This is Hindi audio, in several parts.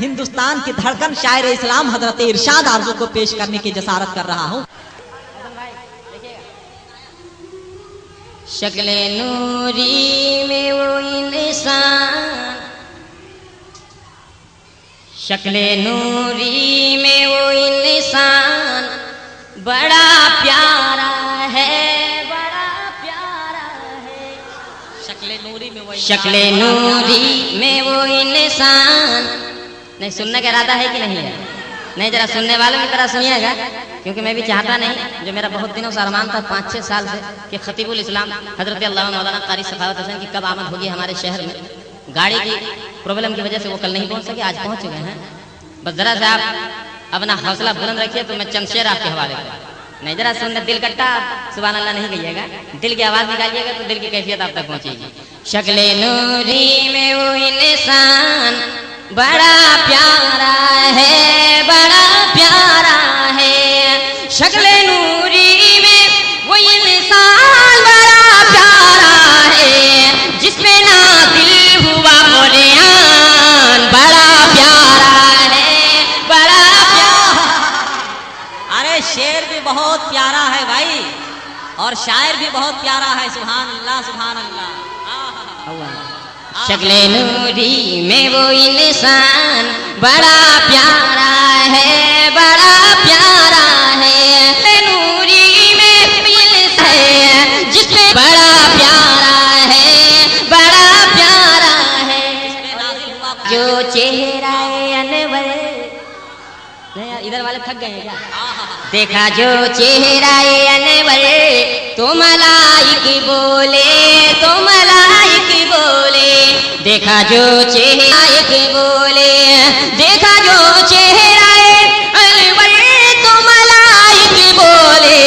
हिंदुस्तान की धड़कन शायर इस्लाम हजरत इरशाद आरज़ू को पेश करने की जसारत कर रहा हूँ। शक्ले नूरी में वो इंसान, शक्ले नूरी में वो इंसान बड़ा प्यारा है, बड़ा प्यारा है। शक्ले नूरी में वो, शक्ले नूरी में वो इंसान। नहीं सुनने का इरादा है कि नहीं है? नहीं, जरा सुनने वालों की तरह सुनिएगा, क्योंकि मैं भी चाहता नहीं, जो मेरा बहुत दिनों से अरमान था 5-6 साल से, कि खतीबुल इस्लाम हजरत अल्लामा मौलाना कारी सखावत हुसैन की कब आमद होगी हमारे शहर में। गाड़ी की प्रॉब्लम की वजह से वो कल नहीं पहुंच सके, आज पहुंच चुके हैं। बस जरा से आप अपना हौसला बुलंद रखिए तो मैं चंद शेर आपके हवाले करूं। नहीं, जरा सुनने दिल कट्टा, सुभान अल्लाह नहीं कहिएगा, दिल की आवाज निकालिएगा तो दिल की कैफियत आप तक पहुंचेगी। शक्ले नूरी में वो इंसान बड़ा प्यारा है, बड़ा प्यारा है। शक्ले नूरी में वो इंसान बड़ा प्यारा है, जिसमें नाज़िल हुआ कुरान बड़ा प्यारा है, बड़ा प्यारा। अरे शेर भी बहुत प्यारा है भाई, और शायर भी बहुत प्यारा है। सुभान अल्लाह, सुभान अल्लाह। शक्ले नूरी में वो इंसान बड़ा प्यारा है, बड़ा प्यारा है। नूरी में है जिसमें बड़ा प्यारा है, बड़ा प्यारा है। जो चेहरा अनवर, इधर वाले थक गए हैं क्या? देखा जो चेहरा अनवर तो मलाइक बोले, तो मलाइक बोले। देखा जो चेहरा बोले, देखा जो चेहरा अनवर तो मलाइक बोले।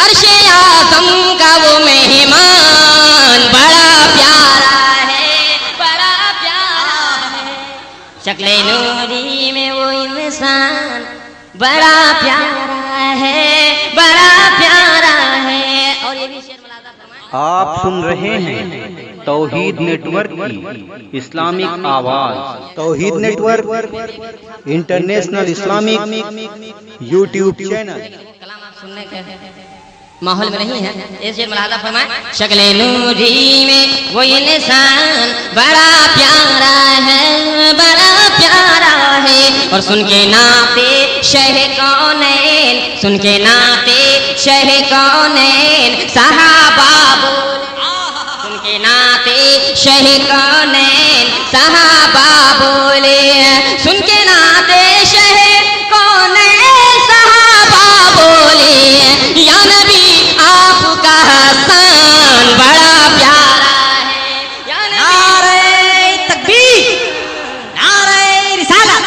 अर्शे आज़म का वो मेहमान बड़ा प्यारा है, बड़ा प्यारा है। शक्ले नूरी में वो इंसान बड़ा प्यारा है, बड़ा प्यारा है। और ये भी शेर मुलाज़ा फरमाएं। आप सुन रहे हैं तौहीद नेटवर्क की इस्लामिक आवाज। Tauheed network international Islamic YouTube channel. कलाम आप सुनने के माहौल में नहीं है, ऐसे मुलाज़ा फरमाएं। शक्ले नूरी में वो इंसान बड़ा प्यारा है, बड़ा प्यारा है। और सुन के नाते शह कौनैन, सुन के नाते शह कौनैन सहाबा बोले। सुन के नाते शह कौनैन सहाबा बोले। सुन के नाते शह कौनैन सहाबा बोले। या नबी आपका हसन बड़ा प्यारा है। या नारे तकबीर, नारे रिसालत,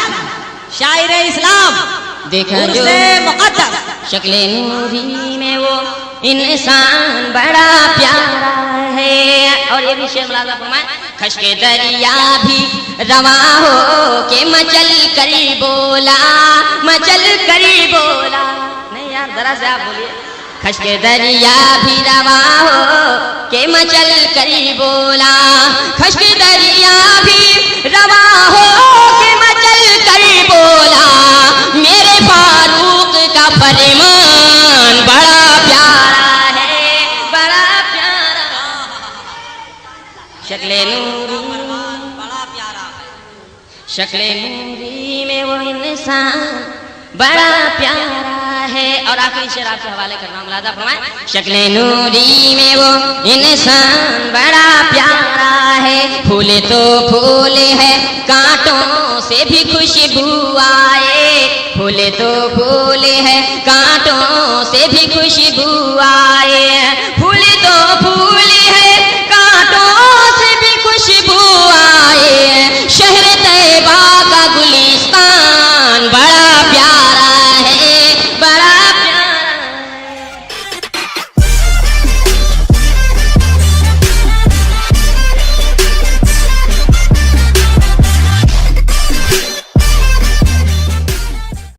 शायर इस्लाम, देखा जो मुक़द्दस। शक्ले नूरी में वो इंसान बड़ा प्यारा है। और ये भी शेर मुलाज़ा फरमाएं। खश के दरिया भी रवा हो के मचल कर बोला, मचल कर बोला। नहीं यार, जरा से आप बोलिए। खश के दरिया भी रवा हो के मचल कर बोला। खश के दरिया भी रवा हो के मचल कर बोला। मेरे फारूक का फरमान बड़ा प्यारा है, बड़ा प्यारा। शक्ले नूरी बड़ा प्यारा है। शक्ले नूरी में वो इंसान बड़ा प्यारा है। और आखिरी शेर आपके हवाले करना मुलाज़ा फरमाएं। शक्ले नूरी में वो इंसान बड़ा प्यारा है। फूले तो फूल है, कांटों से भी खुशबू आए। फूले तो फूल है, कांटों से भी खुशबू आए।